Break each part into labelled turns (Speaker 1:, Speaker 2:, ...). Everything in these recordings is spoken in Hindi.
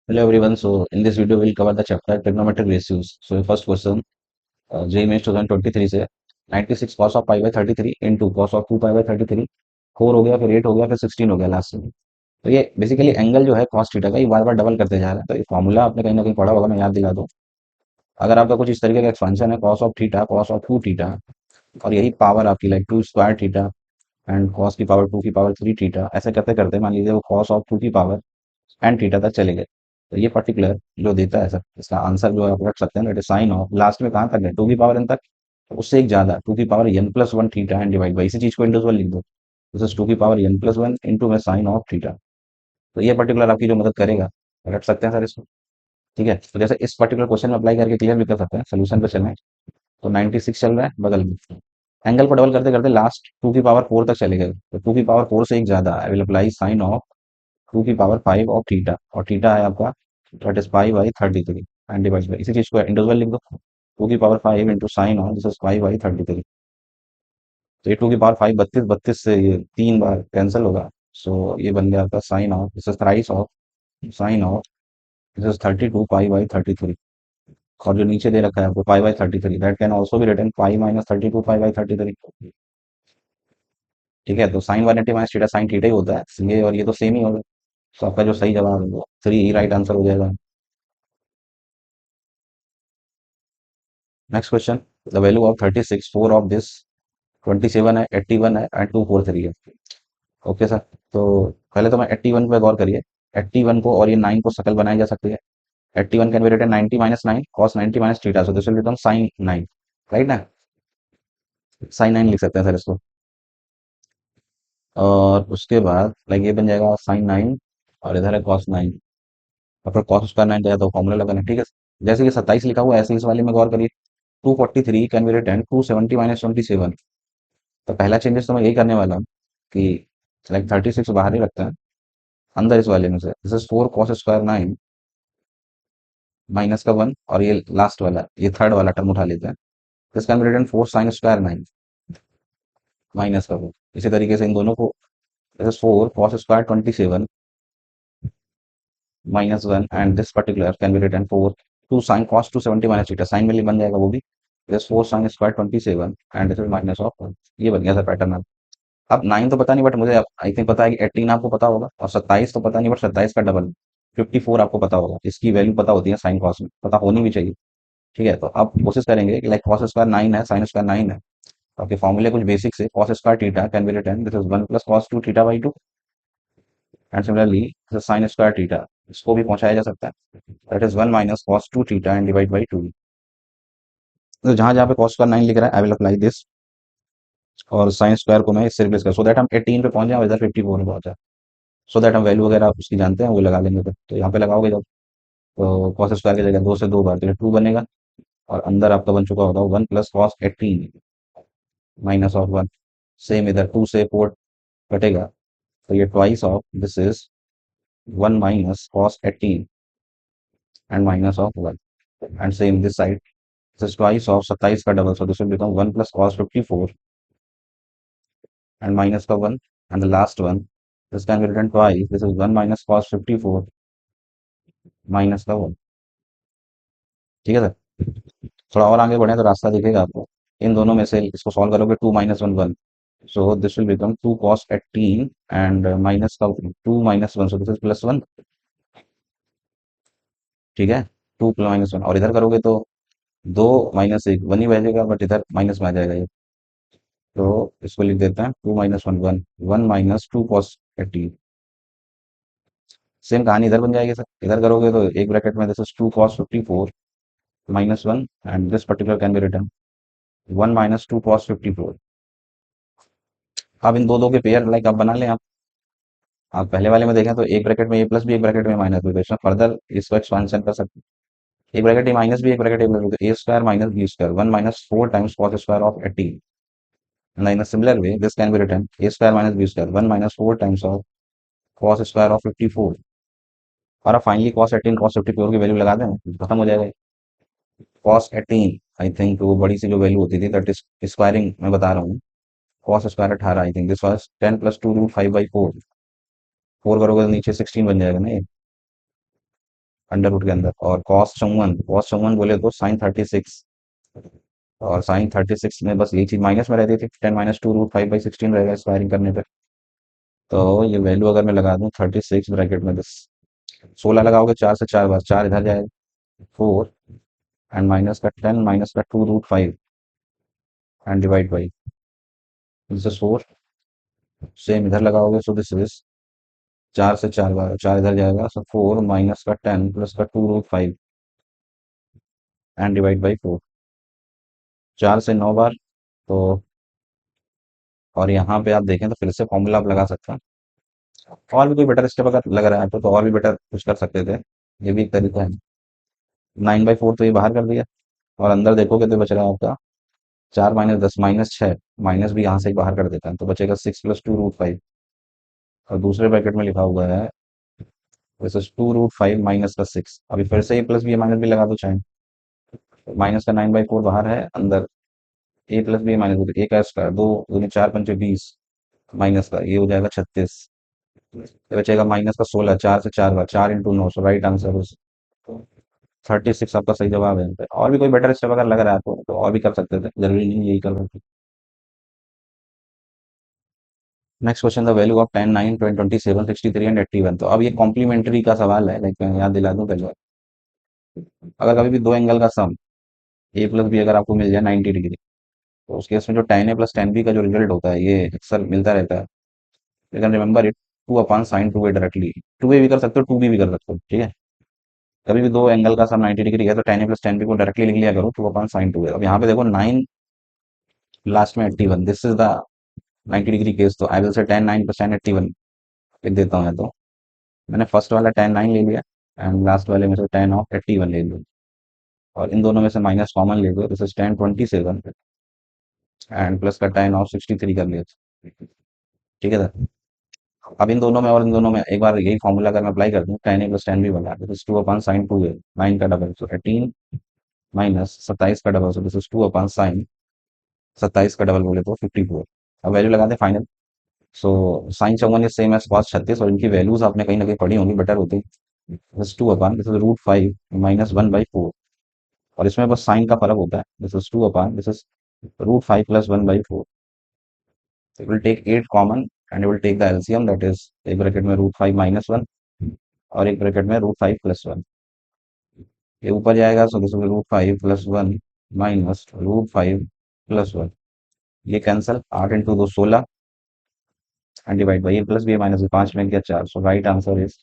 Speaker 1: Hello everyone. So in this video we'll cover the chapter trigonometric ratios. So first question, JEE Mains 2023 से 96 cos of pi by 33 into cos of 2 pi by 33 4 हो गया, फिर 8 हो गया, फिर 16 हो गया लास्ट में। तो ये बेसिकली एंगल जो है cos थीटा का ये बार बार डबल करते जा रहा है। तो ये फॉर्मूला आपने कहीं ना कहीं पढ़ा होगा, मैं याद दिला दूं। अगर आपका कुछ इस तरीके का एक्सपेंशन है cos of theta cos of 2 theta और यही पावर आपकी like 2 square theta and cos की पावर 2 की पावर 3 थीटा, ऐसे करते करते मान लीजिए वो cos ऑफ 2 की पावर एंड थीटा तक चले गए। तो ये पर्टिकुलर जो देता है सर, इसका आंसर जो है आप रख सकते हैं, that is sign of last में कहाँ तक है, 2 की पावर एन तक। तो उससे एक ज्यादा 2 की power N plus one theta and divide by इसी चीज को इंडिविजुअल लिख दो। दिस इज 2 की power N plus one into में साइन ऑफ थीटा। तो ये पर्टिकुलर आपकी जो मदद करेगा, रख सकते हैं सर इसको। ठीक है, तो जैसे इस पर्टिकुलर क्वेश्चन में अप्लाई करके क्लियर भी कर सकते हैं, सोल्यूशन पे चलें। तो 96 चल रहा है बगल में, एंगल को डबल करते करते लास्ट 2 की पावर 4 तक चले गए। तो 2 की पावर 4 से एक ज्यादा, I will apply sine of 2 की पावर 5 ऑफ थीटा, और थीटा है आपका that is pi by 33 and divide by इसी चीज को इंडिविजुअल लिख दो। 2 की power 5 into sine of this is pi by 33। तो ये 2 की पावर 5 32, 32 से ये 3 बार कैंसिल होगा। सो ये बन गया आपका sine of this is thrice of sine of this is 32 pi by 33। और जो नीचे दे रखा है आपको pi by 33, that can also be written pi minus 32 pi by 33। ठीक है, तो sine 180 minus theta sine theta ही होता है, ये और ये तो सेम ही होगा। तो आपका जो सही जवाब है वो 3 ही राइट आंसर हो जाएगा। Next question, the value of 36 4 of this 27 है, 81 है एंड 243 है। ओके सर, तो पहले तो मैं 81 पे गौर करिए। 81 को और ये 9 को शकल बनाई जा सकती है। 81 can be written 90 minus 9 cos 90 minus theta, so this will become sine 9, right ना। साइन 9 लिख सकते हैं सर इसको। और उसके बाद लाइक ये बन जाएगा साइन 9 और इधर है cos 9। और फिर cos स्क्वायर 9 जाए तो फॉर्मूला लगाना है, ठीक है। जैसे ये 27 लिखा हुआ है ऐसे इस वाले में गौर करिए। 243 कैन बी रिटन 270 माइनस 27। तो पहला चेंजेस तो मैं यही करने वाला हूँ कि लाइक 36 बाहर ही रखते हैं, अंदर इस वाले में से this is 4 cos square 9 minus का 1, और ये लास्ट वाला ये थर्ड वाला टर्म उठा लेते हैं। This can be written 4 sin square 9 minus का 1। इसी तरीके से इन दोनों को this is 4 cos square 27 minus 1 and this particular can be written 4 2 sin cos 270 minus theta, sine में बन जाएगा वो भी। This 4 sin square 27 and this is minus of 1। ये बन गया सर पैटर्न। अब 9 तो पता नहीं, बट मुझे आई थिंक पता है कि 18 आपको पता होगा, और 27 तो पता नहीं, बट 27 का डबल 54 आपको पता होगा। इसकी वैल्यू पता होती है साइन कॉस में, पता होनी भी चाहिए। ठीक है, तो अब कोशिश करेंगे कि लाइक कॉस स्क्वायर 9 है, साइन स्क्वायर 9 है। आपके फॉर्मूले कुछ बेसिक से cos square theta can be written this is 1 plus cos 2 theta by 2 and similarly sine square theta, इसको भी पहुंचाया जा सकता है, that is 1 minus cos 2 theta and divide by 2। तो जहां जहां पे कॉस स्क्वायर 9 लिख रहा है आई विल अप्लाई दिस, और साइन स्क्वायर को मैं इससे रिप्लेस कर, सो दैट हम 18 पे पहुंच जाए और इधर 54 में पहुंच जाए। सो दैट हम वैल्यू वगैरह आप उसकी जानते हैं वो लगा लेंगे फिर। तो यहाँ पे लगाओगे जब, तो कॉस स्क्वायर की जगह 2 से 2 बार तो ये 2 बनेगा, और अंदर आपका बन चुका होगा 1 plus cos 18 minus of 1। Same इधर 2 से 4 कटेगा, तो ये twice of this is 1 minus cos 18 and minus of 1 and same this side this is twice of 27 का double, so this will become 1 plus cos 54 and minus का 1 and the last one this can be written twice, this is 1 minus cos 54 minus का 1। ठीक है सर, थोड़ा और आगे बढ़े तो रास्ता दिखेगा आपको। इन दोनों में से इसको सॉल्व करोगे 2 minus 1 1, so this will become 2 cos 18 and minus का 2 minus 1, so this is plus 1। ठीक है, 2 माइनस 1, और इधर करोगे तो 2 माइनस 1 1 ही बचेगा, बट इधर माइनस में आ जाएगा ये। तो इसको लिख देते हैं 2 माइनस 1 1 1 माइनस 2 cos 18। सेम कहानी इधर बन जाएगी सर, इधर करोगे तो एक ब्रैकेट में this is 2 cos 54 minus 1 and this particular can be written 1 minus 2 cos 54। अब इन दो दो के पेयर लाइक आप बना लें आप पहले वाले में देखें तो एक ब्रैकेट में ए प्लस भी एक ब्रैकेट में माइनस भी, तो इसमें फर्दर इसको एक्सपेंशन कर सकते हैं। एक ब्रैकेट में माइनस भी एक ब्रैकेट में a square minus b square 1 minus 4 times cos square of 18। In similar way this can be written a square minus b square 1 minus 4 times of cos square of 54। और अब फाइनली कॉस 18 कॉस 54 की वैल्यू लगा दें तो खत्म हो जाएगा। कॉस 18 आई थिंक वो बड़ी सी जो वैल्यू होती थी दैट इज स्क्वायरिंग मैं बता रहा हूँ। Cos square 18 I think this was 10 plus 2 root 5 by 4। 4 करोगे तो नीचे 16 बन जाएगा ना ये। अंडर रूट के अंदर, और कॉस 54 बोले तो sin 36, और sin 36 में बस यही चीज माइनस में रहती थी, 10 - 2 √5/16 रहेगा स्क्वायरिंग करने पे। तो ये वैल्यू अगर मैं लगा दूं 36 ब्रैकेट में 10, 16 लगाओगे 4 से 4 बार, 4 इधर जाएगा 4, and -10 - 2 √5 and divide by, this is 4, same इधर लगाओगे, सो दिस इज 4 से 4 बार, 4 इधर जाएगा, सो 4 - 10 + 2 √5 एंड डिवाइड बाई 4, 4 से 9 बार। तो और यहाँ पे आप देखें तो फिर से फॉर्मूला आप लगा सकते हैं। और भी कोई बेटर स्टेप अगर लग रहा है आपको तो और भी बेटर कुछ कर सकते थे, ये भी एक तरीका है। 9/4 तो ये बाहर कर दिया, और अंदर देखोगे तो बच रहा है आपका 4 - 10 -6, माइनस भी यहाँ से ही बाहर कर देता है तो बचेगा 6 + 2 √5, और दूसरे ब्रैकेट में लिखा हुआ है वैसे 2 √5 -6, अभी फिर से ये प्लस भी माइनस भी लगा दो चाहे, माइनस का 9/4 बाहर है, अंदर ए प्लस बी माइनस, ए का स्क्वायर, 2 × 4 = 20, माइनस का ये हो जाएगा 36, ये बचेगा माइनस का 16, 4 से 4 बार, 4 × 9, सो राइट आंसर 36 आपका सही जवाब है। और भी कोई बेटर स्टेप अगर लग रहा है आपको तो और भी कर सकते थे, जरूरी नहीं यही कर रहे थे। Next question, the value of 10 9 27 63 and 81। तो अब ये कॉम्प्लीमेंट्री का सवाल है, लाइक मैं याद दिला दूं पहले, अगर कभी भी दो एंगल का सम ए प्लस बी अगर आपको मिल जाए 90 डिग्री, तो उस केस में जो tan a + tan b का जो रिजल्ट होता है ये अक्सर मिलता रहता है, लेकिन remember it 2/sin 2a directly, 2a भी कर सकते हो 2b भी कर सकते हो, ठीक है। कभी भी दो एंगल का सम 90 डिग्री है तो tan a + tan b को डायरेक्टली लिख लिया करो 2/sin 2a। अब यहाँ पे देखो 9 लास्ट में 81, this is the 90 degree case, तो I will say tan 9 + tan 81 लिख देता हूँ। तो मैंने फर्स्ट वाला tan 9 ले लिया, एंड लास्ट वाले में से tan ऑफ 81 ले लिया, और इन दोनों में से माइनस कॉमन ले लो, this is tan 27 and plus का tan ऑफ 63 कर लिया, ठीक है सर। अब इन दोनों में और इन दोनों में एक बार यही फॉर्मूला अगर मैं अप्लाई कर दूं, tan a + tan b बना, दिस इज 2/sin 2a, 9 का डबल सो 18, माइनस 27 का double, so this is 2/sin 27 का डबल बोले तो 54। अब वैल्यू लगा दे final, so sin 54 is same as cos 36, और इनकी वैल्यूज आपने कहीं ना कहीं पढ़ी होंगी, बेटर होती, दिस 2/, दिस इज √5 -1/4, और इसमें बस साइन का फर्क होता है, this is 2/, this is √5 + 1/4। So you will take 8 common and you will take the LCM, that is एक ब्रैकेट में √5 -1 और एक ब्रैकेट में √5 + 1, ये ऊपर जाएगा, सो दिस विल √5 + 1 माइनस √5 + 1, ये कैंसिल, 8 × 2 = 16 एंड डिवाइड बाई, ये प्लस भी माइनस भी, 5 में गया 4, so right answer is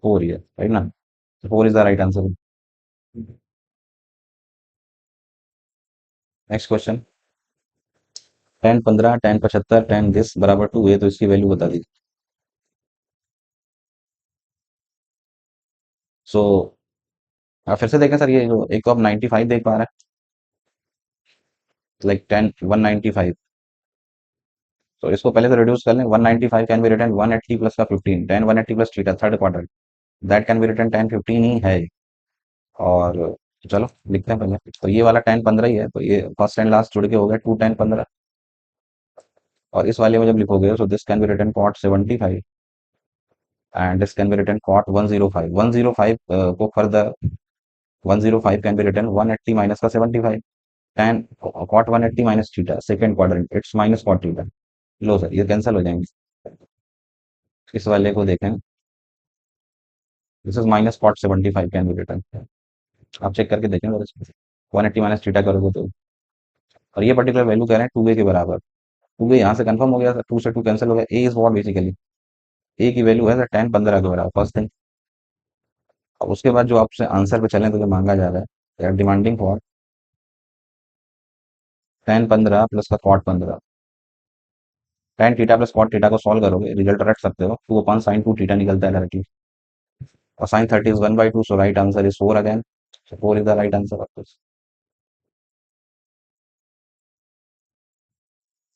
Speaker 1: 4 year, right ना, 4 इज the right answer. Next question, tan 15 tan 75 tan this बराबर 2 है, तो इसकी वैल्यू बता दीजिए। सो आप फिर से देखें सर, ये जो एक तो आप 95 देख पा रहे हैं, लाइक 195, तो इसको पहले तो रिड्यूस कर लें, 195 कैन बी रिटन 180 प्लस का 15, tan 180 + theta third quadrant, that can be written tan 15 ही है। और चलो लिखते हैं पहले, तो ये वाला tan 15 ही है, तो ये फर्स्ट एंड लास्ट जुड़ के हो गया 2 tan 15, और इस वाले में जब लिखोगे तो this can be written cot 75 and this can be written cot 105, 105 को further 105 can be written 180 minus का 75, tan cot 180 minus theta second quadrant, it's minus cot theta. लो सर ये कैंसिल हो जाएंगे, इस वाले को देखें, this is minus cot 75 can be written, आप चेक करके देखें अगर इसमें 180 माइनस थीटा करोगे तो, और ये पर्टिकुलर वैल्यू कह रहे हैं 2a के बराबर, 2a यहाँ से कंफर्म हो गया, 2 से 2 कैंसिल हो गया, a is what basically, a की वैल्यू है tan 15 के बराबर, फर्स्ट थिंग। अब उसके बाद जो आपसे आंसर पे चलें तो जो मांगा जा रहा है, they are demanding for tan 15 plus का cot 15, tan theta plus cot theta को सॉल्व करोगे रिजल्ट रख सकते हो, 2/sin 2 थीटा निकलता है डायरेक्टली, और sin 30 is 1/2, so right answer is 4 again, so 4 इज the right answer of this.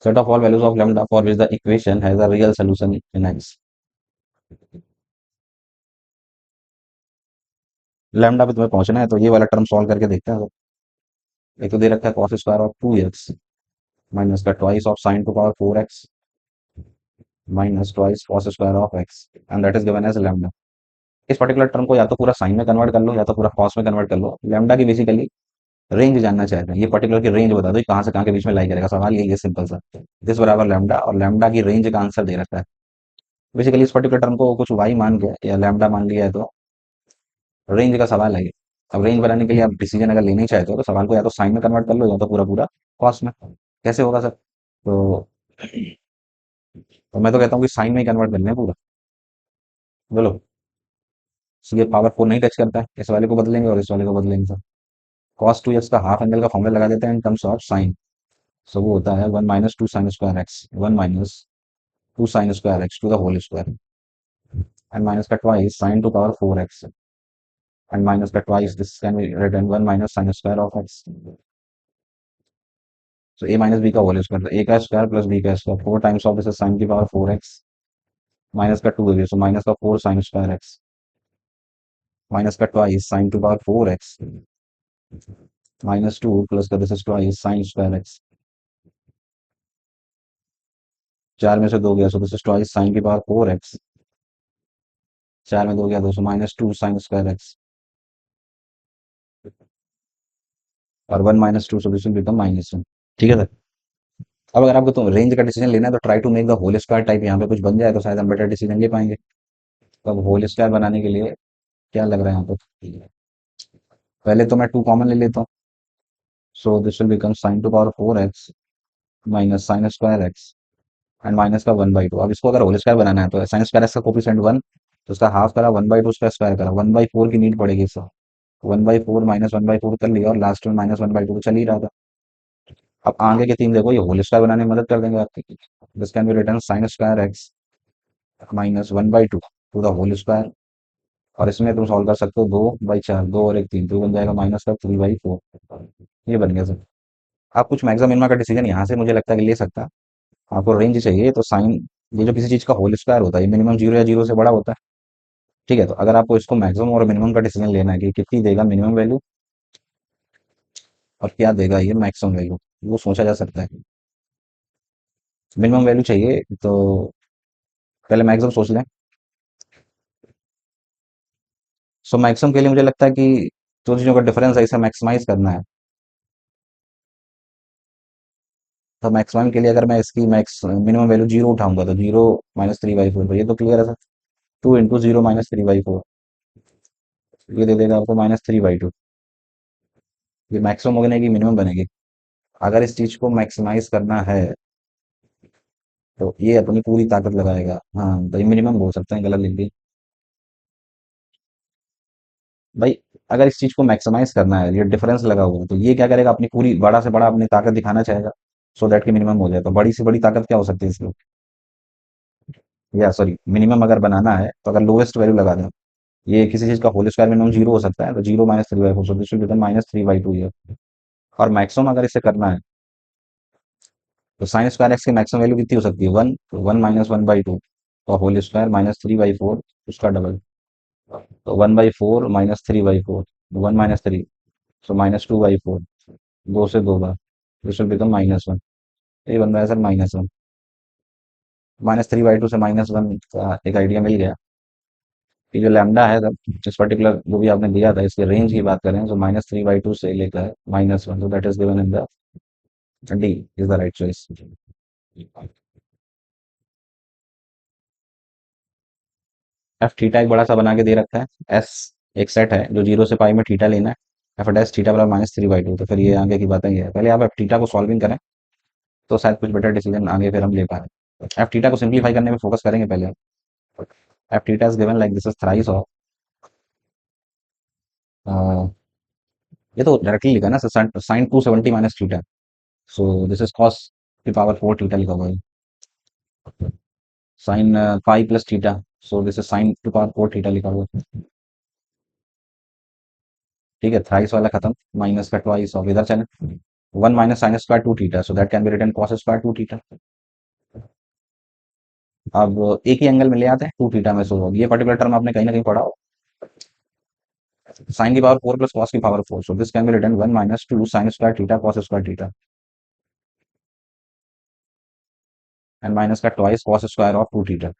Speaker 1: Set of all values of lambda for which the equation has a real solution in X। Lambda पे तुम्हें पहुंचना है तो ये वाला टर्म सॉल्व करके देखते हैं। एक तो दे रखा है cos square of 2x minus का twice of sin to power 4x minus twice cos square of x, and that is given as lambda. इस पर्टिकुलर टर्म को या तो पूरा साइन में कन्वर्ट कर लो या तो पूरा कॉस में कन्वर्ट कर लो। लैम्डा की बेसिकली रेंज जानना चाहते हैं, ये पर्टिकुलर की रेंज बता दो कि कहाँ से कहाँ के बीच में लाई करेगा, सवाल यही है सिंपल सा। दिस बराबर लैम्डा, और लैम्डा की रेंज का आंसर दे रखा है। बेसिकली इस पर्टिकुलर टर्म को कुछ वाई मान के या लैम्डा मान लिया है तो रेंज का सवाल है ये। अब रेंज बनाने के लिए आप डिसीजन अगर लेना ही चाहते हो तो सवाल को या तो साइन में कन्वर्ट कर लो या तो पूरा पूरा कॉस में। कैसे होगा सर? तो, तो मैं तो कहता हूँ कि साइन में ही कन्वर्ट कर लें पूरा। बोलो। So ये पावर 4 नहीं टच करता है, इस वाले को बदलेंगे और इस वाले को बदलेंगे सर। कॉस 2 एक्स का हाफ एंगल का फॉर्मूला लगा देते हैं इन टर्म्स ऑफ साइन। सो वो होता है 1 - 2 sin² x, 1 - 2 sin² x to the whole square, and minus का twice sine to power 4x, and minus का twice this can be written 1 - sin² of x। So a minus b का होल स्क्वायर, a का स्क्वायर प्लस b का square, 4 times of this sine की पावर 4x, माइनस का 2 है, सो माइनस का 4 sin²x, माइनस का twice sine to power 4x, -2 plus का दिस इज ट्वाइस sin²x। 4 में से 2 गया, सो दिस इज ट्वाइस साइन की पावर 4x। 4 में 2 गया, 2, सो -2 sin²x, और 1 - 2, सो दिस विल बिकम -1। ठीक है सर। अब अगर आपको तो रेंज का डिसीजन लेना है तो try to make the whole square type यहाँ पे कुछ बन जाए तो शायद हम बेटर डिसीजन ले पाएंगे। तो अब होल स्क्वायर बनाने के लिए क्या लग रहा है यहाँ पे? पहले तो मैं 2 कॉमन ले लेता हूँ। सो this will become sign to power 4x minus sin²x, and minus का 1/2। अब इसको अगर होल स्क्वायर बनाना है तो sin²x का कोफिशिएंट 1, तो उसका हाफ करा, 1/2 उसका स्क्वायर करा, 1/4 की नीड पड़ेगी इसका। 1/4 -1/4 कर लिया और लास्ट में -1/2 तो चल ही रहा था। अब आगे के 3 देखो ये होल स्क्वायर बनाने में मदद कर देंगे आपकी। This can be written sin²x -1/2 to the whole square, और इसमें तुम सॉल्व कर सकते हो 2/4, 2 और 1 3, तो बन जाएगा माइनस का 3/4। ये बन गया सर। आप कुछ मैक्सिमम मिनिमम का डिसीजन यहाँ से मुझे लगता है कि ले सकता है। आपको रेंज चाहिए तो साइन, ये जो किसी चीज का होल स्क्वायर होता है ये मिनिमम 0 या 0 से बड़ा होता है। ठीक है, तो अगर आपको इसको मैक्सिमम और मिनिमम का डिसीजन लेना है कि कितनी देगा मिनिमम वैल्यू और क्या देगा ये मैक्सिमम वैल्यू, वो सोचा जा सकता है। मिनिमम वैल्यू चाहिए तो पहले मैक्सिमम सोच लें। सो मैक्सिमम के लिए मुझे लगता है कि दो चीजों का डिफरेंस है, इसे मैक्सिमाइज करना है। तो मैक्सिमम के लिए अगर मैं इसकी मैक्स मिनिमम वैल्यू 0 उठाऊंगा तो 0 -3/4, तो ये तो क्लियर है सर। 2 × 0 -3/4, ये दे देगा आपको -3/2। ये मैक्सिमम बनेगी मिनिमम बनेगी। अगर इस चीज को मैक्सिमाइज करना है तो ये अपनी पूरी ताकत लगाएगा। हाँ, तो ये मिनिमम बोल सकते हैं, गलत लिख दी भाई। अगर इस चीज को मैक्सिमाइज करना है, ये डिफरेंस लगा हुआ है, तो ये क्या करेगा, अपनी पूरी बड़ा से बड़ा अपनी ताकत दिखाना चाहेगा, सो दैट कि मिनिमम हो जाए। तो बड़ी से बड़ी ताकत क्या हो सकती है इसकी, या सॉरी मिनिमम अगर बनाना है तो अगर लोएस्ट वैल्यू लगा दें, ये किसी चीज का होल स्क्वायर मिनिमम 0 हो सकता है, तो 0 -3/4, सो दिस विल बिकम -3/2 ईयर। और मैक्सिमम अगर इसे करना है तो sin²x की मैक्सिमम वैल्यू कितनी हो सकती है, 1, तो 1 - 1/2 और होल स्क्वायर -3/4 उसका डबल, तो 1/4 -3/4, 1 - 3, सो -2/4, 2 से 2 बार, दिस विल बिकम -1। ये बन रहा है सर -1। -3/2 से -1 का एक आइडिया मिल गया कि जो लैम्डा है सर, इस पर्टिकुलर जो भी आपने दिया था इसके रेंज की बात करें तो -3/2 से लेकर -1, तो that is given in the D is the right choice. F theta एक बड़ा सा बना के दे रखा है। एस एक सेट है जो 0 से पाई में थीटा लेना है। एफ डैश थीटा बराबर -3/2, तो फिर ये आगे की बातें ये है। पहले आप एफ थीटा को सॉल्विंग करें तो शायद कुछ बेटर डिसीजन आगे फिर हम ले पाए। एफ थीटा को सिंप्लीफाई करने में फोकस करेंगे पहले। F theta is given like this is thrice of, ये तो डायरेक्टली लिखा है ना, sine 270 minus theta, so this is cos की पावर 4 थीटा लिखा हुआ है। Sine pi plus theta, so this is sine to power 4 theta लिखा हुआ है। ठीक है, थ्राइस वाला खत्म, माइनस का ट्वाइस ऑफ इधर चले, 1 - sin² 2 theta, so that can be written cos²2 theta. अब एक ही एंगल में ले आते हैं 2 थीटा में, सो ये पर्टिकुलर टर्म आपने कहीं ना कहीं पढ़ा हो, साइन की पावर 4 प्लस कॉस की power 4, so this can be written 1 - 2 sin² theta cos²थीटा, एंड माइनस का ट्वाइस cos² ऑफ 2 थीटा।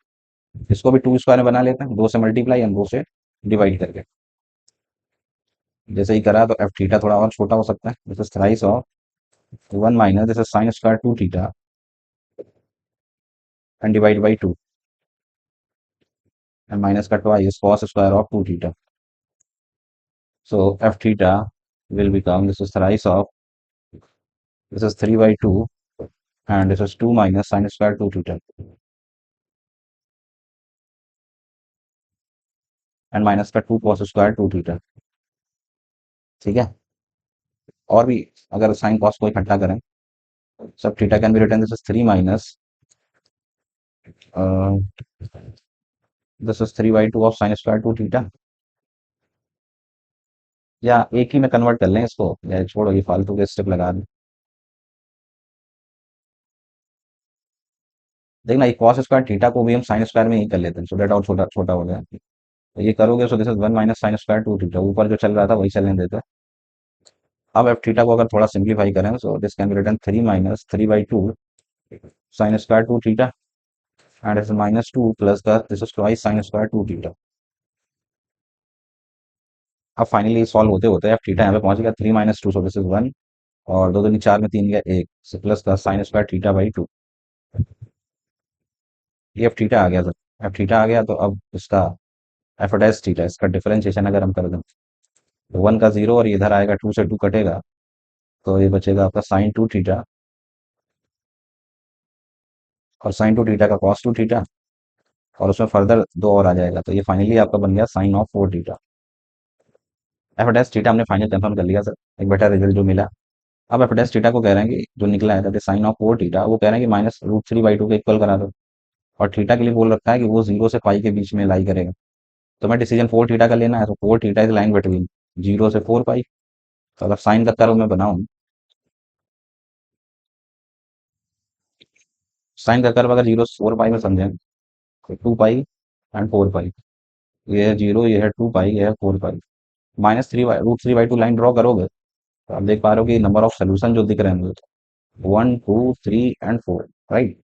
Speaker 1: इसको भी 2 स्क्वायर में बना लेते हैं, 2 से मल्टीप्लाई एंड 2 से डिवाइड करके। जैसे ही करा तो एफ थीटा थोड़ा और छोटा हो सकता है, this is thrice of 1 minus this is sine square 2 theta and divide by 2 and minus का twice cos square of 2 theta. So f theta will become this is thrice of this is 3 by 2 and this is 2 minus sin square 2 theta and minus का 2 cos स्क्वायर 2 थीटा। ठीक है। और भी अगर साइन कॉस को इकट्ठा करें, सब theta can be written this is 3 minus this is 3 by 2 of sine square 2 theta. या एक ही में कन्वर्ट कर लें इसको, या छोड़ो ये फालतू के स्टेप लगा दें। देखना ये cos स्क्वायर थीटा को भी हम साइन स्क्वायर में ही कर लेते हैं, सो डेट और छोटा छोटा हो गया। तो ये करोगे सो this is 1 minus sign square 2 theta, ऊपर जो चल रहा था वही चलने देते हैं। अब एफ थीटा को अगर थोड़ा सिंप्लीफाई करें so this can be written 3 minus 3 by 2 sine square 2 theta and is minus 2 plus का this is twice sine square 2 theta. अब फाइनली सॉल्व होते होते एफ थीटा यहाँ पे पहुंच गया 3 माइनस 2 सो दिस इज 1 और दो दूनी 4 में 3 गया 1 से प्लस का साइन स्क्वायर थीटा बाई 2। ये एफ थीटा आ गया सर। एफ थीटा आ गया तो अब इसका एफ डैश थीटा इसका डिफरेंशिएशन अगर हम कर दें तो 1 का 0 और इधर आएगा 2 से 2 कटेगा तो ये बचेगा आपका साइन 2 थीटा और साइन 2 थीटा का कॉस 2 थीटा और उसमें फर्दर दो और आ जाएगा तो ये फाइनली आपका बन गया sine of 4 theta. F dash theta हमने फाइनल कंफर्म कर लिया सर, एक बेटा रिजल्ट जो मिला। अब एफ डैश थीटा को कह रहे हैं कि जो निकला है that is sign of 4 theta, वो कह रहे हैं कि माइनस रूट 3 बाई 2 के इक्वल करा दो और थीटा के लिए बोल रखा है कि वो 0 से पाई के बीच में लाई करेगा। तो मैं डिसीजन 4 थीटा का लेना है तो 4 थीटा इज लाइन बिटवीन 0 से 4 पाई। तो अगर साइन का कर्व मैं बनाऊं, साइन का कर्व अगर 0 से 4 पाई में समझें तो 2 पाई एंड 4 पाई, ये है 0 ये है 2 पाई ये है 4 pi. Minus 3 by root 3 by 2 line draw करोगे तो आप देख पा रहे हो कि नंबर ऑफ सोल्यूशन जो दिख रहे हैं मुझे, 1 2 3 एंड 4, राइट।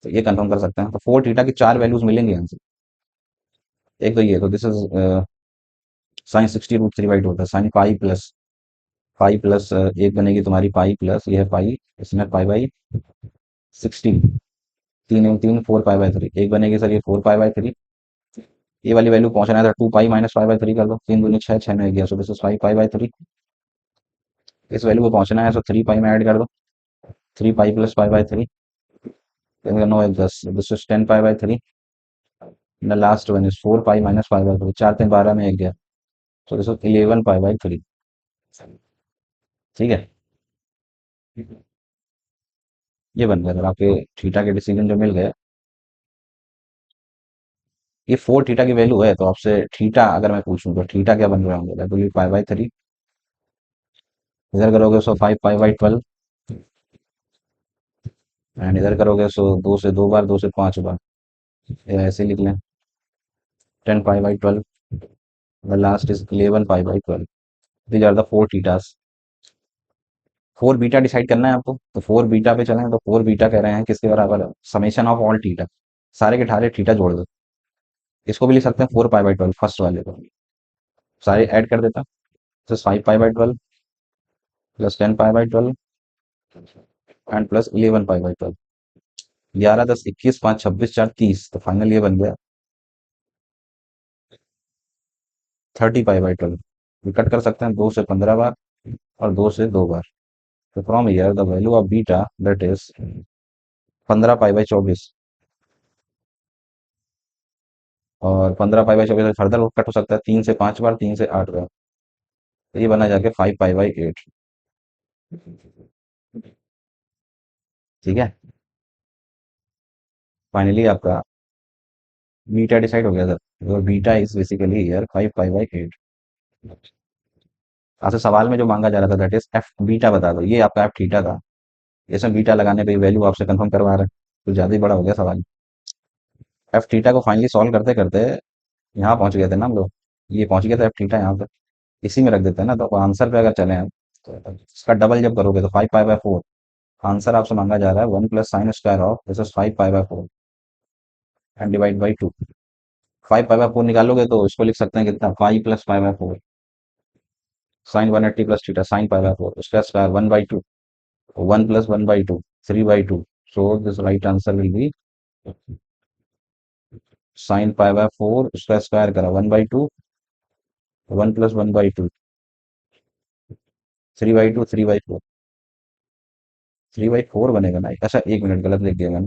Speaker 1: तो ये कंफर्म कर सकते हैं, तो 4 थीटा की 4 वैल्यूज मिलेंगी यहाँ से। एक तो ये तो this is sine 60 root 3 by 2 होता है, साइन पाई प्लस एक बनेगी तुम्हारी पाई प्लस ये है पाई, इसमें पाई बाई 16, 3 3 4 पाई बाई 3 एक बनेगी सर ये 4 पाई बाई 3। ये वाली वैल्यू पहुंचना है तो 2 पाई माइनस 5/3 कर दो, 3 दूनी 6 6 में गया सो दिस इज 5 पाई बाई 3। इस वैल्यू को पहुंचना है सो 3 पाई में ऐड कर दो, 3 पाई प्लस 5/3 नो एक 10 this is 10 pi by 3। The last one is 4 pi minus 5/3, 4 3 12 में एक गया सो दिस इज 11 पाई बाई 3। ठीक है। ये बन गया सर आपके थीटा के डिसीजन जो मिल गए। ये 4 थीटा की वैल्यू है तो आपसे थीटा अगर मैं पूछूं तो थीटा क्या बन रहा होंगे, that will be pi by 3। इधर करोगे सो 5 पाई बाई 12 एंड इधर करोगे सो 2 से 2 बार 2 से 5 बार, ये ऐसे लिख लें 10 pi by 12। The last is 11 pi by 12। These are the 4 thetas. 4 beta decide करना है आपको तो 4 बीटा पे चलें तो 4 बीटा कह रहे हैं किसके बराबर है, समेशन ऑफ ऑल थीटा, सारे के सारे थीटा जोड़ दो। इसको भी लिख सकते हैं 4 पाई बाई 12 फर्स्ट वाले को, सारे ऐड कर देता हूँ 5 पाई by 12 plus 10 pi by 12 and plus 11 pi by 12। 11 10 21 5 26 4 30 तो फाइनल ये बन गया 30 पाई बाई 12। कट कर सकते हैं 2 से 15 बार और 2 से 2 बार। तो from here the value of beta that is 15 pi by 24 और 15 पाई बाई 24 फर्दर कट हो सकता है 3 से 5 बार 3 से 8 बार। तो ये बना जाके 5 पाई बाई 8। ठीक है। फाइनली आपका बीटा डिसाइड हो गया सर और beta is basically here 5 pi by 8। आपसे सवाल में जो मांगा जा रहा था दैट इज एफ बीटा बता दो, ये आपका एफ थीटा था। इसमें बीटा लगाने पे वैल्यू आपसे कंफर्म करवा रहा है, तो ज्यादा ही बड़ा हो गया सवाल। एफ थीटा को फाइनली सॉल्व करते करते यहाँ पहुंच गए थे ना हम लोग, ये पहुंच गया था एफ थीटा यहाँ पे। इसी में रख देते हैं ना, तो आंसर पे अगर चले हैं तो इसका डबल जब करोगे तो 5 पाई बाई 4। आंसर आपसे मांगा जा रहा है 1 plus sine square of this is 5 pi by 4 and divide by 2। 5 pi by 4 निकालोगे तो इसको लिख सकते हैं कितना, 5 + 5/4 sine 180 plus theta sine pi by 4, उसका square 1/2, 1 + 1/2 3/2। So this right answer will be sine pi by 4, उसका स्क्वायर करा 1/2, 1 + 1/2 3/2 3/4, 3/4 बनेगा ना। अच्छा एक मिनट, गलत लिख दिया मैंने,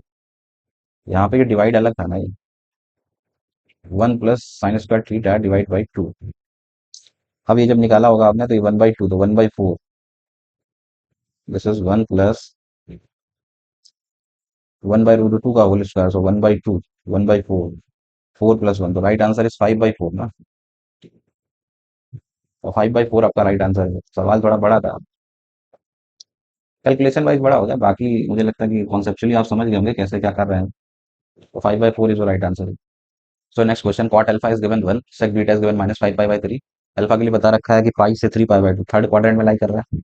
Speaker 1: यहाँ पे ये डिवाइड अलग था ना, ये 1 + sin² थीटा डिवाइड बाई 2। अब ये जब निकाला होगा आपने तो ये 1/2 तो 1/4, दिस इज 1 + 1/√2 का होल स्क्वायर, सो 1/2 1/4, 4 + 1, तो राइट आंसर इज 5/4 ना। तो 5/4 आपका राइट आंसर है। सवाल थोड़ा बड़ा था, कैलकुलेशन वाइज बड़ा हो गया, बाकी मुझे लगता है कि कॉन्सेप्चुअली आप समझ गए होंगे कैसे क्या कर रहे हैं। तो 5/4 is right answer. So next question, cot alpha is given 1, sec beta is given -5 पाई/3। अल्फा के लिए बता रखा है कि पाई से 3 पाई/2 थर्ड क्वाड्रेंट में लाई कर रहा है,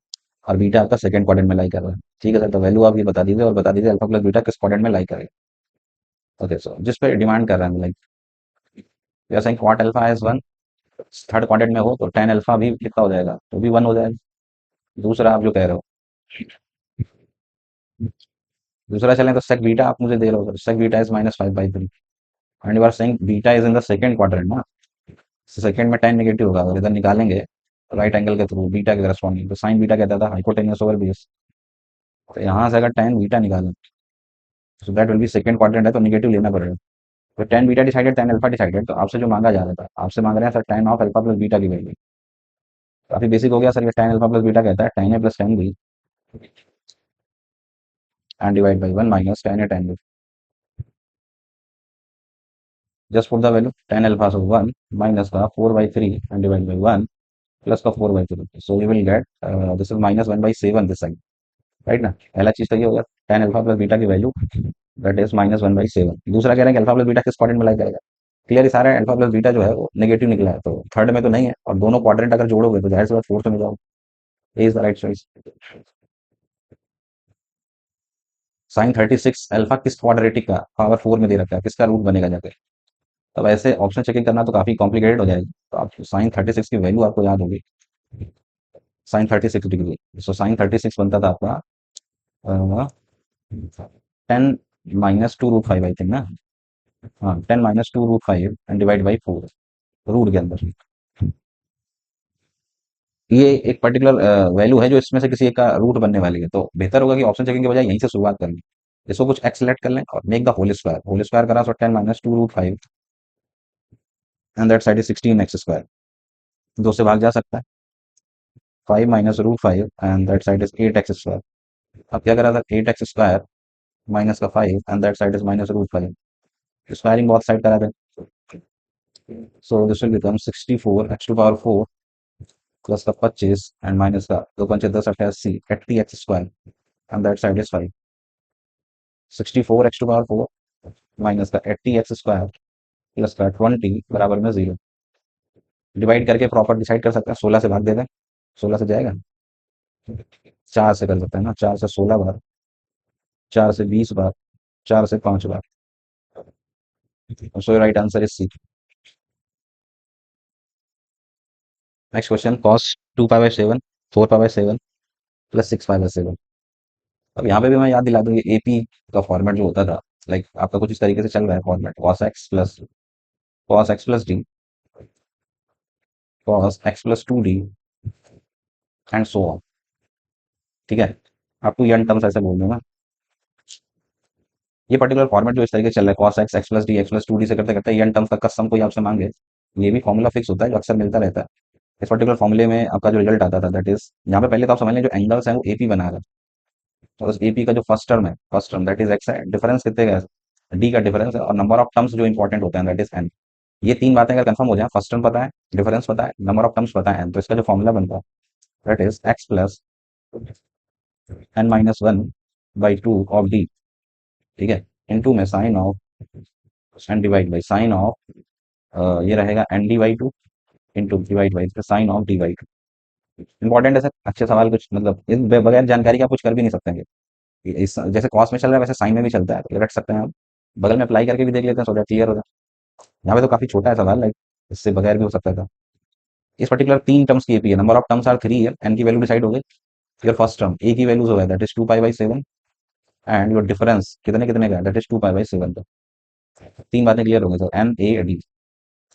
Speaker 1: और बीटा आपका सेकंड क्वाड्रेंट में लाई कर रहा है। ठीक है सर, तो वैल्यू आप ये बता दीजिए और बता दीजिए अल्फा प्लस बीटा किस क्वाड्रेंट में लाई करेगा। ओके, सो जिस पे डिमांड कर रहे हैं, लाइक जैसे क्वाट अल्फा इज 1, थर्ड क्वाड्रेंट में हो तो tan अल्फा भी कितना हो जाएगा, तो भी 1 हो जाएगा। दूसरा आप जो कह रहे हो, दूसरा चलें तो सेक बीटा आप मुझे दे रहे हो, sec beta is -5/3 and you are saying beta is in the second quadrant ना। सेकंड में tan नेगेटिव होगा, अगर इधर निकालेंगे राइट एंगल के थ्रू बीटा के करस्पॉन्डिंग, तो साइन बीटा कहता था हाइपोटेन्यूस ओवर बेस। तो यहाँ से अगर tan बीटा निकालें, so that will be second quadrant है तो नेगेटिव लेना पड़ेगा। तो tan beta decided, tan alpha decided, तो आपसे जो मांगा जा रहा था, आपसे मांग रहे हैं sir tan of alpha plus beta की वैल्यू। काफी बेसिक हो गया सर, ये tan अल्फा प्लस बीटा कहता है tan a plus tan b and divide by 1 minus tan a tan b। Just put the value, tan alpha so 1 minus का 4/3 एंड डिवाइड बाई 1 प्लस का 4/3, so you will get this is -1/7 this side, right ना। पहला चीज तो ये हो गया, tan अल्फा प्लस बीटा की वैल्यू दैट इज -1/7। दूसरा कह रहे हैं कि अल्फा प्लस बीटा किस क्वाड्रेंट में लाई करेगा। क्लियर ही सारा अल्फा प्लस बीटा जो है वो नेगेटिव निकला है, तो थर्ड में तो नहीं है, और दोनों क्वाड्रेंट अगर जोड़ोगे तो जाहिर सी बात फोर्थ में जाओगे। A is the right choice. Sine 36 alpha किस क्वाड्रेटिक का पावर 4 में दे रखा है, किसका रूट बनेगा जाकर। तब ऐसे ऑप्शन चेकिंग करना तो काफी कॉम्प्लिकेटेड हो जाएगी, तो आप साइन 36 की वैल्यू आपको याद होगी, साइन 36 डिग्री। सो साइन 36 बनता था आपका 10 - 2√5 आई थिंक ना। हाँ, 10 - 2√5 एंड डिवाइड बाई 4 रूट के अंदर। ये एक पर्टिकुलर वैल्यू है जो इसमें से किसी एक का रूट बनने वाली है, तो बेहतर होगा कि ऑप्शन चेकिंग के बजाय यहीं से शुरुआत कर लें। इसको कुछ एक्स सेलेक्ट कर लें और मेक द होल स्क्वायर करा, सो 10 - 2√5 and that side is 16x²। दो से भाग जा सकता है, 5 - √5 and that side is 8x²। अब क्या करा था, 8x² माइनस का 5 and that side is -√5, squaring बहुत साइड करा था, सो this will become 64x⁴ plus का 25 एंड माइनस का 2 × 5 = 10 = 80x² and that side is 5। 64x⁴ minus का 80x² प्लस का 20 बराबर में 0। डिवाइड करके प्रॉपर डिसाइड कर सकते हैं, 16 से भाग दे दें, 16 से जाएगा, 4 से कर सकते हैं ना, 4 से 16 बार, 4 से 20 बार, 4 से 5 बार। So right answer is C. Next question, cos 2 π/7 4 π/7 plus 6 π/7। अब यहाँ पे भी मैं याद दिला दूँ, ये एपी का फॉर्मेट जो होता था, लाइक आपका कुछ इस तरीके से चल रहा है format, cos x + d, cos x + 2d and so on. ठीक है, आपको ये टर्म्स ऐसे बोल दूंगा, ये पर्टिकुलर फॉर्मेट जो इस तरीके से चल रहा है, cos x, x + d, x + 2d से करते करते ये टर्म्स का कसम कोई आपसे मांगे, ये भी फॉर्मूला फिक्स होता है जो अक्सर मिलता रहता है। इस पर्टिकुलर फॉर्मूले में आपका जो रिजल्ट आता था, दैट इज यहाँ पे पहले तो आप समझ लें जो एंगल्स हैं वो एपी बना रहा है, तो उस एपी का जो फर्स्ट टर्म है, first term that is x है, डिफरेंस कितने का है, डी का डिफरेंस है, और नंबर ऑफ टर्म्स जो इंपॉर्टेंट होते हैं दैट इज एन। ये तीन बातें अगर कंफर्म हो जाए, फर्स्ट टर्म पता है, डिफरेंस पता है, नंबर ऑफ टर्म्स पता है एन, तो इसका जो फॉर्मूला बनता है that is x + n - 1/2 of D. ठीक है, इनटू में sine of N divide by sine of ये रहेगा n/2 into divide by sine of d/2। Important है सर, अच्छे सवाल, कुछ मतलब इस बगैर जानकारी के आप कुछ कर भी नहीं सकते हैं। इस जैसे कॉस में चल रहा है वैसे साइन में भी चलता है, तो ये रख सकते हैं हम, बगल में अप्लाई करके भी देख लेते हैं, सो दैट क्लियर हो जाए। यहाँ पे तो काफी छोटा है सवाल, लाइक इससे बगैर भी हो सकता था। इस पर्टिकुलर तीन टर्म्स की एपी है, नंबर ऑफ टर्म्स आर 3 है, एन की वैल्यू डिसाइड हो गई। योर फर्स्ट टर्म ए की वैल्यूज हो गया, that is 2 pi by 7, and your difference कितने कितने का है, दैट इज 2 पाई बाई 7 का। तीन बातें क्लियर हो गई sir, N A D.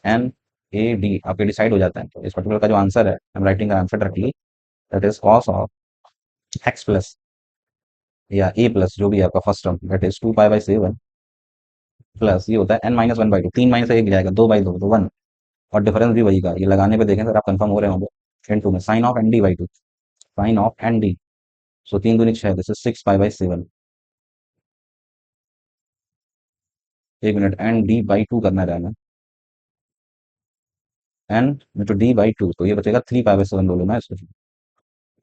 Speaker 1: N A D आपके डिसाइड हो जाता है, तो इस पर्टिकुलर का जो आंसर है, हम राइटिंग का आंसर रखिए, that is cos of x plus या ए प्लस जो भी है आपका first term, that is 2 pi by 7 plus ये होता है n-1/2, 3 - 1 जाएगा, 2/2 तो 1, और डिफरेंस भी वही का, ये लगाने पे देखें सर आप कंफर्म हो रहे होंगे। n2 में sine of ND/2, sine of ND, so 3 दूनी 6, दिस इज 6 पाई बाई 7। एक मिनट, ND/2 करना रहना, n इंटू D/2, तो ये बचेगा 3 पाई बाई 7 बोलो ना इसको,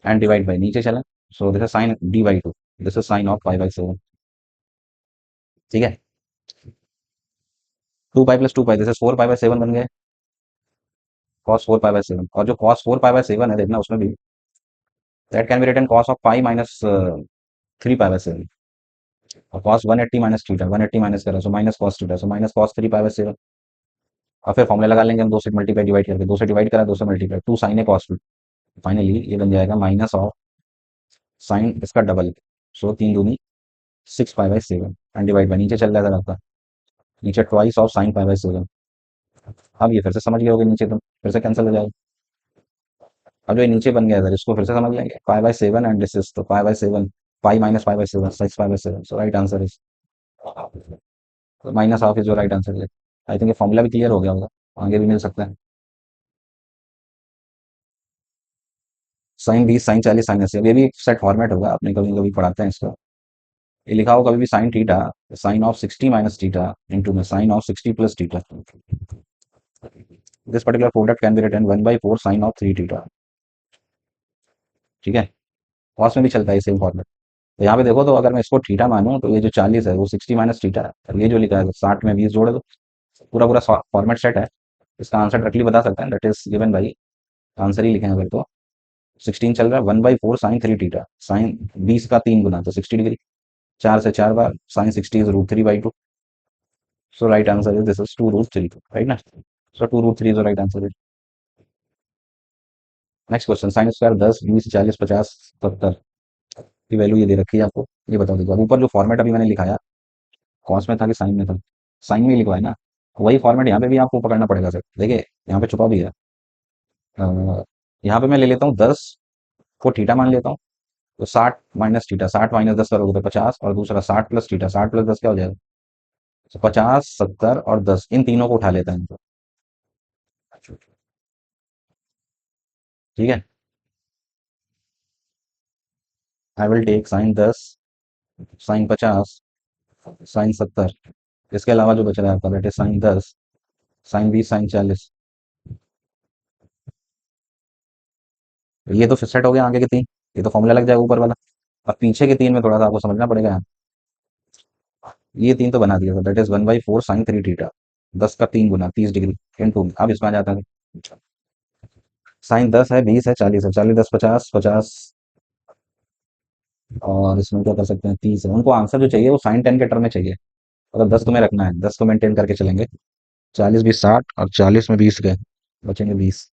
Speaker 1: एंड डिवाइड बाई नीचे चला, सो this is sign D/2, this is sign of pi by 7। ठीक है, 2 pi plus 2 pi, this is 4 pi by 7 बन गए, cos 4 पाई बाई 7, और जो cos 4 पाई बाई 7 है देखना उसमें भी, that can be written cos of pi minus 3 pi by 7, और cos 180 माइनस थीटा, 180 माइनस करा so minus cos theta, so minus cos 3 pi by 7। और फिर फॉर्मूला लगा लेंगे हम, दो से मल्टीप्लाई डिवाइड करके, दो से डिवाइड करा, दो से मल्टीप्लाई, 2 साइन ए cos 2, फाइनली ये बन जाएगा माइनस ऑफ साइन इसका डबल, सो 3 दूनी 6 pi by 7, and divide by नीचे चल रहा था आपका, नीचे twice of sine pi by 7। अब ये फिर से समझ गए होगे, नीचे तो फिर से कैंसिल हो जाएगा। अब जो ये नीचे बन गया था इसको फिर से समझ लेंगे, pi by 7 and this is, तो pi by 7, pi minus pi by 7, 6 pi by 7, so right answer is minus half, is जो राइट आंसर है। आई थिंक ये फॉर्मूला भी क्लियर हो गया होगा, आगे भी मिल सकता है। साइन 20, साइन 40, साइन 80, अब ये भी एक सेट फॉर्मेट होगा, आपने कभी कभी पढ़ाते हैं इसका। ये लिखा हो कभी भी sine theta, sine of 60 minus theta into में sine of 60 plus theta, this particular product can be written 1/4 sine of 3 theta. ठीक है, कॉस में भी चलता है सेम फॉर्मेट। तो यहाँ पे देखो, तो अगर मैं इसको थीटा मानूं तो ये जो 40 है वो 60 माइनस थीटा है, और ये जो लिखा है 60 में 20 जोड़ दो, पूरा पूरा फॉर्मेट सेट है। इसका आंसर डायरेक्टली बता सकते हैं, that is given by, answer ही लिखे हैं अगर तो 16 चल रहा है, 1/4 साइन 3 थीटा, साइन 20 का 3 गुना तो 60 डिग्री, 4 से 4 बार sine 60 is √3/2, so right answer is this is 2√3, right ना, so 2√3 is right answer. Next question, sine square 10, 20, 40, 50, 70 की वैल्यू ये दे रखी है आपको, ये बताओ। देखो अब ऊपर जो फॉर्मेट अभी मैंने लिखाया, कॉस में था कि साइन में था, साइन में ही लिखवा है ना, वही फॉर्मेट यहाँ पे भी आपको पकड़ना पड़ेगा सर। देखिए यहाँ पे छुपा भी है, यहाँ पे मैं ले लेता हूँ 10 को थीटा मान लेता हूँ, तो 60 - थीटा, 60 - 10 करोगे तो 50, और दूसरा 60 + थीटा, 60 + 10 क्या हो जाएगा, तो 50, 70 और 10, इन तीनों को उठा लेता है इनको। ठीक है, I will take sine 10, sine 50, sine 70, इसके अलावा जो बच रहा है आपका that is sine 10, sine 20, sine 40, ये तो फिर सेट हो गया आगे के तीन, ये तो फॉर्मूला लग जाएगा ऊपर वाला। अब पीछे के तीन में थोड़ा सा आपको समझना पड़ेगा यहाँ। ये तीन तो बना दिया था, दैट इज 1/4 साइन 3 थीटा, 10 का 3 गुना 30 डिग्री इंटू, अब इसमें आ जाता है साइन 10 है, 20 है, 40 है, 40, 10, 50, 50, और इसमें क्या कर सकते हैं, 30 है। उनको आंसर जो चाहिए वो साइन 10 के टर्म में चाहिए, मतलब 10 तुम्हें रखना है, 10 को मेंटेन करके चलेंगे, 40, 20, 60, और 40 में 20 गए, बचेंगे 20।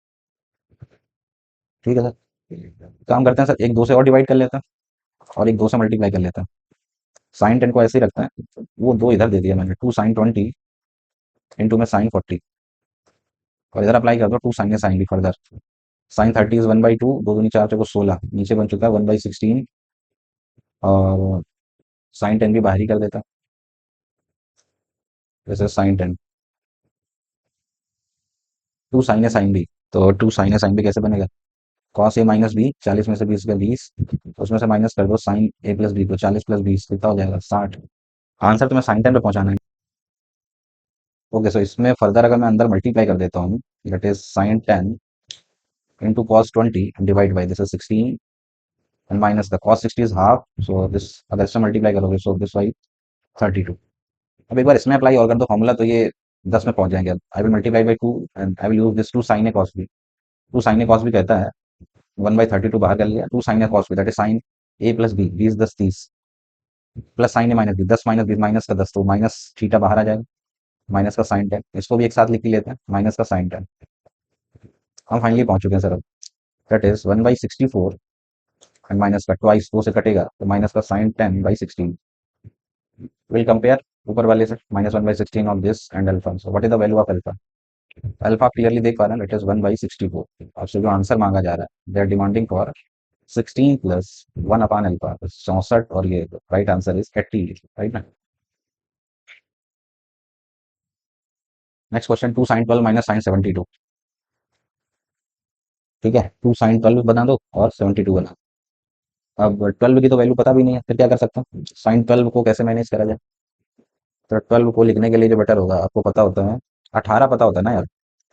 Speaker 1: ठीक है सर, काम करते हैं सर, एक दो से और डिवाइड कर लेते हैं, और एक दो से मल्टीप्लाई कर लेते हैं। साइन 10 को ऐसे ही रखते हैं, वो दो इधर दे दिया मैंने, 2 साइन 20 इंटू में साइन 40, और इधर अप्लाई कर दो 2 साइन भी फर्दर, साइन 30 इज 1/2, 2 दूनी 4 × 16, नीचे बन चुका है 1/16, और साइन 10 भी बाहर ही कर देता, जैसे साइन 10, 2 साइन ए साइन बी, तो 2 साइन ए साइन बी कैसे बनेगा, cos a - b, 40 में से 20 गया 20, उसमें से माइनस कर दो sin a + b को, 40 + 20 कितना हो जाएगा 60। आंसर तुम्हें साइन 10 पे पहुंचाना है। ओके, सो इसमें फर्दर अगर मैं अंदर मल्टीप्लाई कर देता हूँ, that is sine 10 into cos 20 divide by this is 16, and minus the cos 60 is half, so this अगर इसमें मल्टीप्लाई करोगे सो दिस बाई 32। अब एक बार इसमें अप्लाई और कर दो फॉर्मूला, तो ये 10 में पहुंच जाएंगे। अब I will multiply by 2 and I will use this 2 sin a cos b, 2 sin a cos b कहता है 1/32 बाहर कर लिया, 2 sin a cos b that is sin a + b, 20, 10, 30, plus sine A minus B, 10 - 20 - 10 तो माइनस थीटा बाहर आ जाएगा, माइनस का साइन 10, इसको भी एक साथ लिख ही लेते हैं, माइनस का साइन 10। हम फाइनली पहुंच चुके हैं सर अब। दैट इज 1/64 एंड माइनस का ट्वाइस, 2 से कटेगा तो माइनस का साइन 10/16। विल कंपेयर ऊपर वाले से, -1/16 of this and alpha, so what is the value of alpha? Alpha clearly देख पा रहे हैं, इट इज 1/64। आपसे जो आंसर मांगा जा रहा है, they are demanding for 16 plus 1/अल्फा, 64, और ये राइट आंसर इज 80, राइट ना। Next question, 2 sin 12 minus sine 72। ठीक है, 2 sin 12 बना दो और 72 बना दो। अब 12 की तो वैल्यू पता भी नहीं है, फिर क्या कर सकता हूँ? साइन 12 को कैसे मैनेज करा जाए? तो 12 को लिखने के लिए जो बेटर होगा, आपको पता होता है, 18 पता होता है ना यार।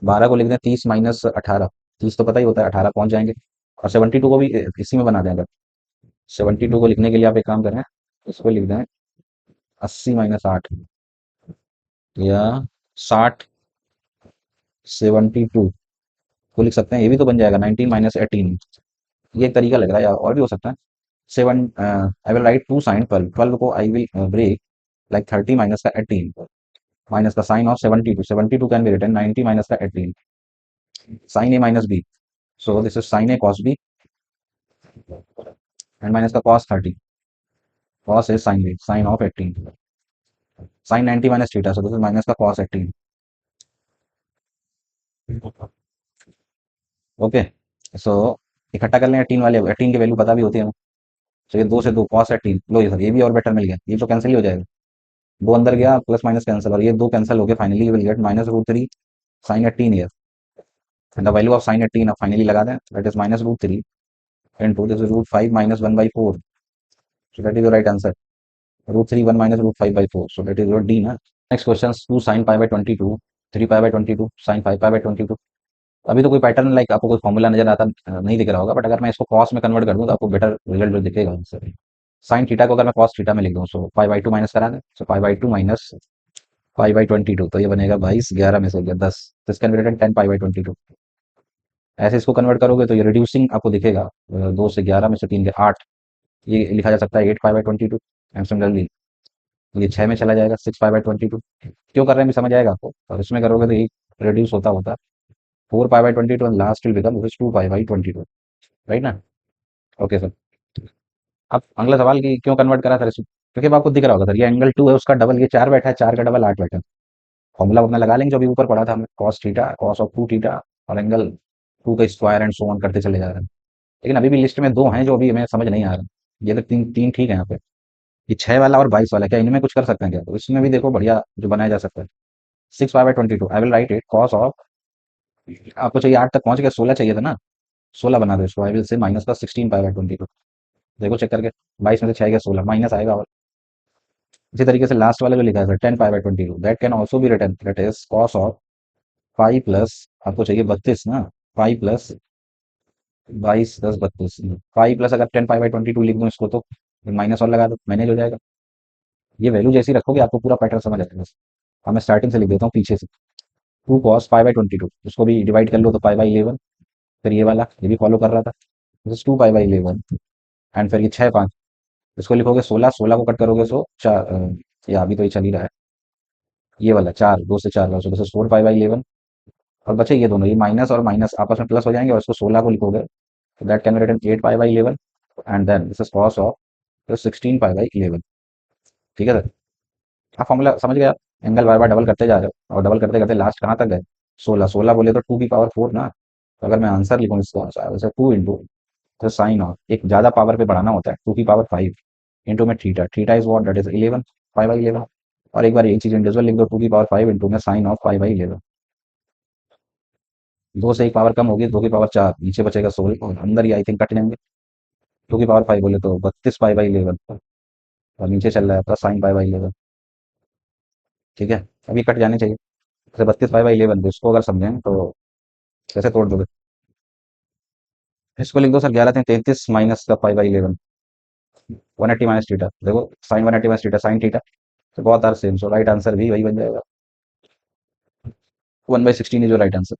Speaker 1: 12 को लिख दें 30 माइनस 18, 30 तो पता ही होता है, 18 पहुंच जाएंगे। और 72 को भी इसी में बना दें अगर। 72 को लिखने के लिए आप एक काम करें, इसको लिख दें 80 - 8, या 60 72 को लिख सकते हैं, ये भी तो बन जाएगा 19 - 18। ये एक तरीका लग रहा है यार, और भी हो सकता है। Seven I will write 2 sin 12, 12 को I will break like 30 minus का 18, माइनस का sine of 72, 72 can be written 90 minus का 18, sine A minus B, so this is sine A cos B and minus का cos 30, cos is sine B, sine of 18, sine 90 minus theta, so this is minus का कॉस 18। ओके, सो इकट्ठा कर लें 18 वाले, 18 की वैल्यू पता भी होती है हमें। तो ये 2 से 2 कॉस 18, लो ये सर, ये भी और बेटर मिल गया, ये तो कैंसिल ही हो जाएगा, दो अंदर गया, प्लस माइनस कैंसिल, और ये दो कैंसिल हो गए, finally you will get -√3 sine 18 here. And the value of sine 18 अब फाइनली लगा दें, that is -√3 into this is √5 - 1/4, so that is your right answer, √3 1 - √5/4, so that is your D ना। Next question, 2 sin π/22, 3 π/22, sin 5 π/22। अभी तो कोई पैटर्न लाइक आपको कोई फॉर्मूला नजर आता नहीं दिख रहा होगा, बट अगर मैं इसको कॉस में कन्वर्ट कर दूं तो आपको बेटर रिजल्ट दिखेगा आंसर। साइन थीटा को अगर मैं कॉस थीटा में लिख दूं, सो π/2 माइनस करा दें, सो π/2 माइनस 5/22, तो ये बनेगा 22, 11 में से गया 10, तो इसका रिटर्न 10 π/22। ऐसे इसको कन्वर्ट करोगे तो ये रिड्यूसिंग आपको दिखेगा, 2 से 11 में से 3 गया 8, ये लिखा जा सकता है 8 π/22। एंड सिमिलरली ये 6 में चला जाएगा, 6 π/22। क्यों कर रहे हैं भी समझ आएगा आपको, और इसमें करोगे तो ये रिड्यूस होता होता 4 π/22 and last will become 2 π/22, right ना। ओके सर, अब अगला सवाल कि क्यों कन्वर्ट करा सर इसको, क्योंकि अब आपको दिख रहा होगा सर, ये एंगल 2 है, उसका डबल ये 4 बैठा है, 4 का डबल 8 बैठा है। फॉर्मूला अपना लगा लेंगे जो अभी ऊपर पढ़ा था हमने, cos theta, cos of 2 theta, और एंगल 2 का स्क्वायर एंड सो ऑन करते चले जा रहे हैं। लेकिन अभी भी लिस्ट में दो हैं जो अभी हमें समझ नहीं आ रहा। ये तो तीन तीन ठीक है यहाँ पे, ये 6 वाला और 22 वाला, क्या इनमें कुछ कर सकते हैं क्या? तो इसमें भी देखो बढ़िया जो बनाया जा सकता है। 6 π/22, I will write it cos of, आपको चाहिए 8 तक पहुंच गया, 16 चाहिए था ना, 16 बना दो इसको, आई विल से माइनस का 16 π/22। देखो चेक करके, 22 में से 6 गया 16, माइनस आएगा। और इसी तरीके से लास्ट वाला जो लिखा है 10 π/22, that can also be written, that is cos of 5 plus, आपको चाहिए 32 ना, 5 प्लस 22 10 32, 5 प्लस अगर 10 π/22 लिख दूं इसको तो माइनस और लगा दो, मैनेज हो जाएगा। ये वैल्यू जैसी रखोगे आपको पूरा पैटर्न समझ आ जाएगा। अब मैं स्टार्टिंग से लिख देता हूँ पीछे से, 2 cos π/22, उसको भी डिवाइड कर लो तो π/11, फिर ये वाला ये भी फॉलो कर रहा था, दिस इज 2 π/11, एंड फिर ये 6 5, इसको लिखोगे 16, 16 को कट करोगे सो 4, या अभी तो ये चल ही रहा है, ये वाला 4, 2 से 4 का, सो दिस इज 4 π/11। और बचे ये दोनों, ये माइनस और माइनस आपस में प्लस हो जाएंगे, और इसको 16 को लिखोगे तो that can be written 8 π/11, and then this is cos of 16 π/11। ठीक है सर, आप फॉर्मूला समझ गए आप, एंगल बार बार डबल करते जा रहे हो, और डबल करते करते लास्ट कहाँ तक गए? 16, 16 बोले तो 2 की पावर 4 ना, तो अगर मैं आंसर लिखूँ इसको, आंसर 2 इंटू, तो साइन ऑफ एक ज्यादा पावर पे बढ़ाना होता है, 2 की पावर 5 इंटू में theta, theta is what, that is 11, 5/11। और एक बार यही चीज इंडिविजुअल लिख दो, 2 की पावर 5 इंटू में साइन ऑफ 5/11, 2 से एक पावर कम होगी, 2 की पावर 4, नीचे बचेगा 16, और अंदर ही आई थिंक कट जाएंगे। 2 की पावर 5 बोले तो 32 π/11, और नीचे चल रहा है आपका साइन 5/11। ठीक है, अभी कट जाने चाहिए, जैसे 32 π/11, तो इसको अगर समझें तो कैसे तोड़ दोगे? इसको लिख दो सर, 11 थे 33 माइनस का 5/11, 180 माइनस थीटा, देखो sine 180 minus theta sine theta, तो both are same, so right answer भी वही बन जाएगा, 1/16 इज योर राइट आंसर।